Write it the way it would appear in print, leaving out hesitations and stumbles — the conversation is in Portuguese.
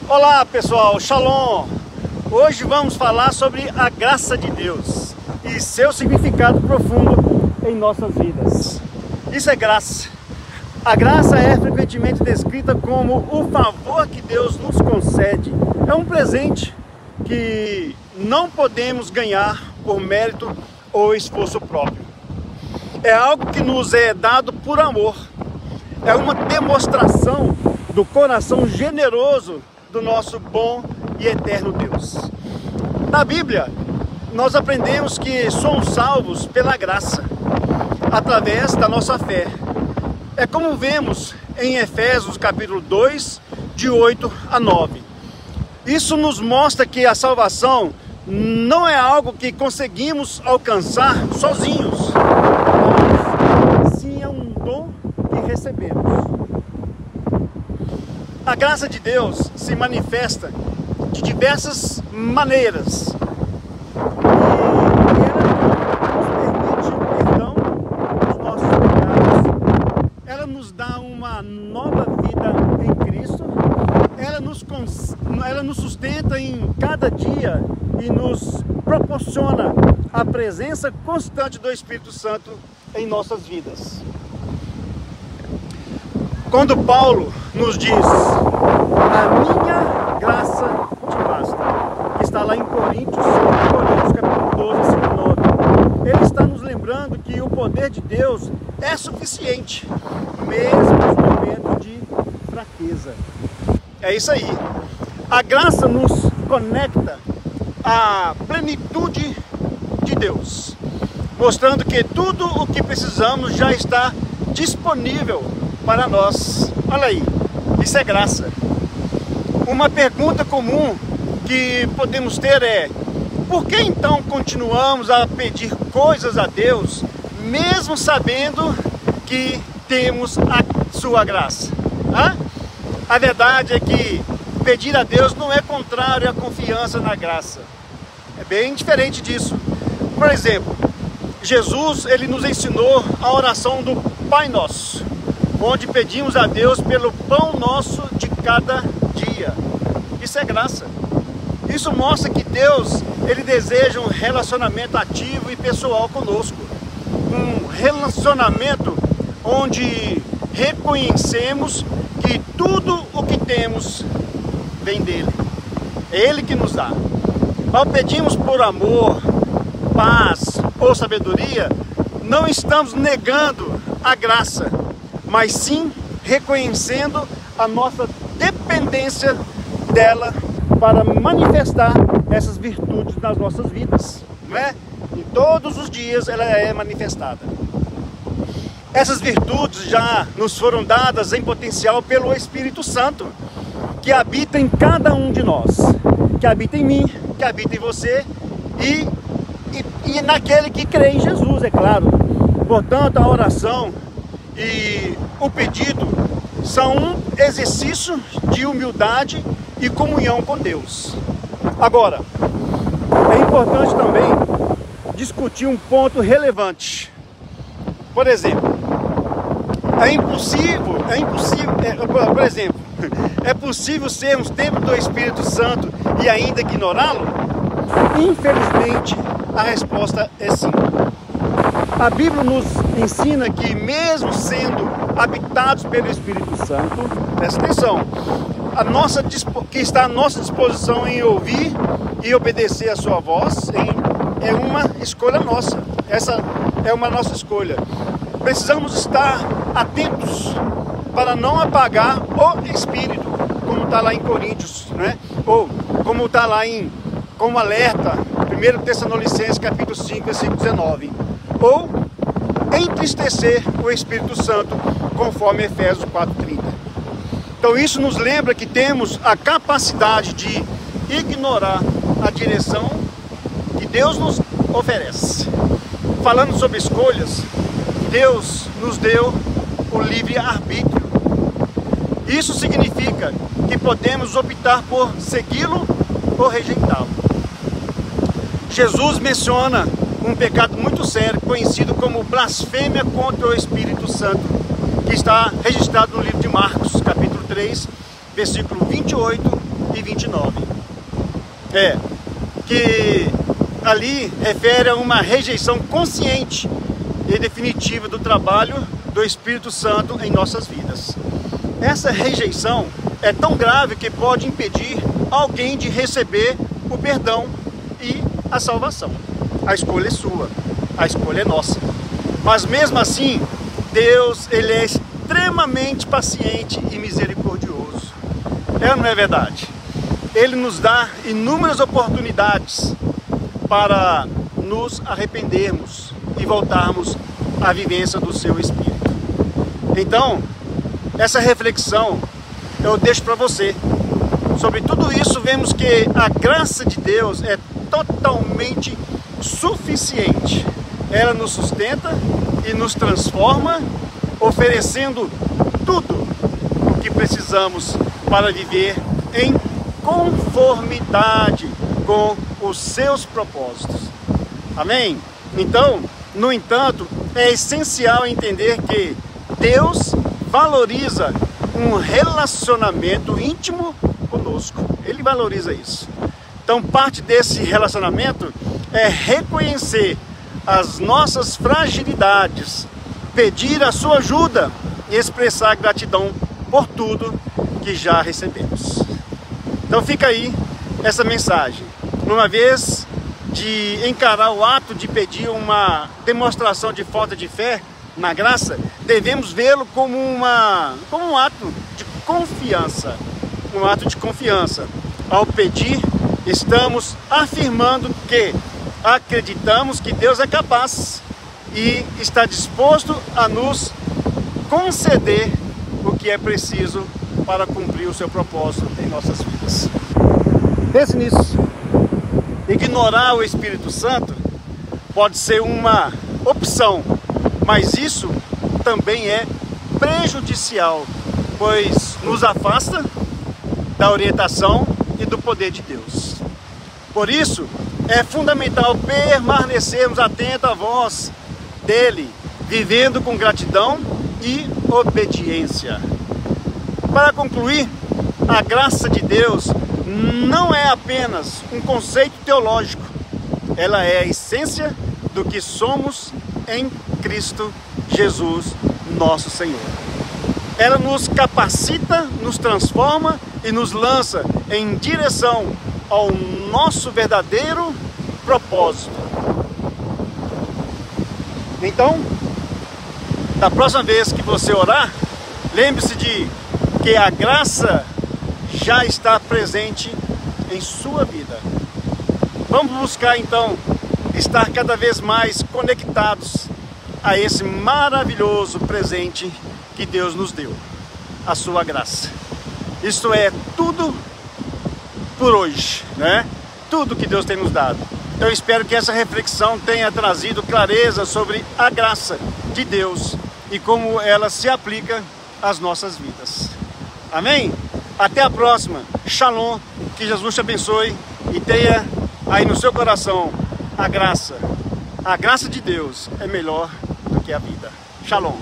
Olá pessoal, Shalom! Hoje vamos falar sobre a graça de Deus e seu significado profundo em nossas vidas. Isso é graça. A graça é frequentemente descrita como o favor que Deus nos concede. É um presente que não podemos ganhar por mérito ou esforço próprio. É algo que nos é dado por amor. É uma demonstração do coração generoso do nosso bom e eterno Deus. Na Bíblia, nós aprendemos que somos salvos pela graça, através da nossa fé. É como vemos em Efésios capítulo 2, de 8 a 9. Isso nos mostra que a salvação não é algo que conseguimos alcançar sozinhos, mas sim é um dom que recebemos. A graça de Deus se manifesta de diversas maneiras e ela nos permite o perdão dos nossos pecados, ela nos dá uma nova vida em Cristo, ela nos sustenta em cada dia e nos proporciona a presença constante do Espírito Santo em nossas vidas. Quando Paulo nos diz, a minha graça te basta, que está lá em Coríntios capítulo 12, versículo 9, ele está nos lembrando que o poder de Deus é suficiente, mesmo nos momentos de fraqueza. É isso aí. A graça nos conecta à plenitude de Deus, mostrando que tudo o que precisamos já está disponível para nós. Olha aí, isso é graça. Uma pergunta comum que podemos ter é: por que então continuamos a pedir coisas a Deus, mesmo sabendo que temos a sua graça? A verdade é que pedir a Deus não é contrário à confiança na graça. É bem diferente disso. Por exemplo, Jesus, ele nos ensinou a oração do Pai Nosso, onde pedimos a Deus pelo pão nosso de cada dia. Isso é graça. Isso mostra que Deus, ele deseja um relacionamento ativo e pessoal conosco. Um relacionamento onde reconhecemos que tudo o que temos vem dele. É ele que nos dá. Ao pedirmos por amor, paz ou sabedoria, não estamos negando a graça, mas sim reconhecendo a nossa dependência dela para manifestar essas virtudes nas nossas vidas, não é? E todos os dias ela é manifestada. Essas virtudes já nos foram dadas em potencial pelo Espírito Santo, que habita em cada um de nós, que habita em mim, que habita em você e naquele que crê em Jesus, é claro. Portanto, a oração e o pedido são um exercício de humildade e comunhão com Deus. Agora, é importante também discutir um ponto relevante. Por exemplo, é possível sermos templo do Espírito Santo e ainda ignorá-lo? Infelizmente, a resposta é sim. A Bíblia nos ensina que, mesmo sendo habitados pelo Espírito Santo, presta atenção, que está à nossa disposição em ouvir e obedecer a sua voz, é uma escolha nossa. Essa é uma nossa escolha. Precisamos estar atentos para não apagar o Espírito, como está lá em Coríntios, né? Ou como está lá como alerta, 1 Tessalonicenses capítulo 5, versículo 19. Ou entristecer o Espírito Santo, conforme Efésios 4:30. Então isso nos lembra que temos a capacidade de ignorar a direção que Deus nos oferece. Falando sobre escolhas, Deus nos deu o livre-arbítrio. Isso significa que podemos optar por segui-lo ou rejeitá-lo. Jesus menciona um pecado muito sério, conhecido como blasfêmia contra o Espírito Santo, que está registrado no livro de Marcos, capítulo 3, versículo 28 e 29. Que ali refere a uma rejeição consciente e definitiva do trabalho do Espírito Santo em nossas vidas. Essa rejeição é tão grave que pode impedir alguém de receber o perdão e a salvação. A escolha é sua, a escolha é nossa. Mas mesmo assim, Deus, Ele é extremamente paciente e misericordioso. É ou não é verdade? Ele nos dá inúmeras oportunidades para nos arrependermos e voltarmos à vivência do seu Espírito. Então, essa reflexão eu deixo para você. Sobre tudo isso, vemos que a graça de Deus é totalmente suficiente. Ela nos sustenta e nos transforma, oferecendo tudo o que precisamos para viver em conformidade com os seus propósitos. Amém? Então, no entanto, é essencial entender que Deus valoriza um relacionamento íntimo conosco. Ele valoriza isso. Então, parte desse relacionamento é reconhecer as nossas fragilidades, pedir a sua ajuda e expressar gratidão por tudo que já recebemos. Então fica aí essa mensagem. Uma vez de encarar o ato de pedir uma demonstração de falta de fé na graça, devemos vê-lo como um ato de confiança. Um ato de confiança. Ao pedir, estamos afirmando que acreditamos que Deus é capaz e está disposto a nos conceder o que é preciso para cumprir o seu propósito em nossas vidas. Pense nisso. Ignorar o Espírito Santo pode ser uma opção, mas isso também é prejudicial, pois nos afasta da orientação e do poder de Deus. Por isso, é fundamental permanecermos atentos à voz dele, vivendo com gratidão e obediência. Para concluir, a graça de Deus não é apenas um conceito teológico, ela é a essência do que somos em Cristo Jesus, nosso Senhor. Ela nos capacita, nos transforma e nos lança em direção ao nosso verdadeiro propósito. Então, da próxima vez que você orar, lembre-se de que a graça já está presente em sua vida. Vamos buscar então estar cada vez mais conectados a esse maravilhoso presente que Deus nos deu, a sua graça. Isso é tudo por hoje, né? Tudo que Deus tem nos dado. Eu espero que essa reflexão tenha trazido clareza sobre a graça de Deus e como ela se aplica às nossas vidas. Amém? Até a próxima. Shalom. Que Jesus te abençoe e tenha aí no seu coração a graça. A graça de Deus é melhor do que a vida. Shalom.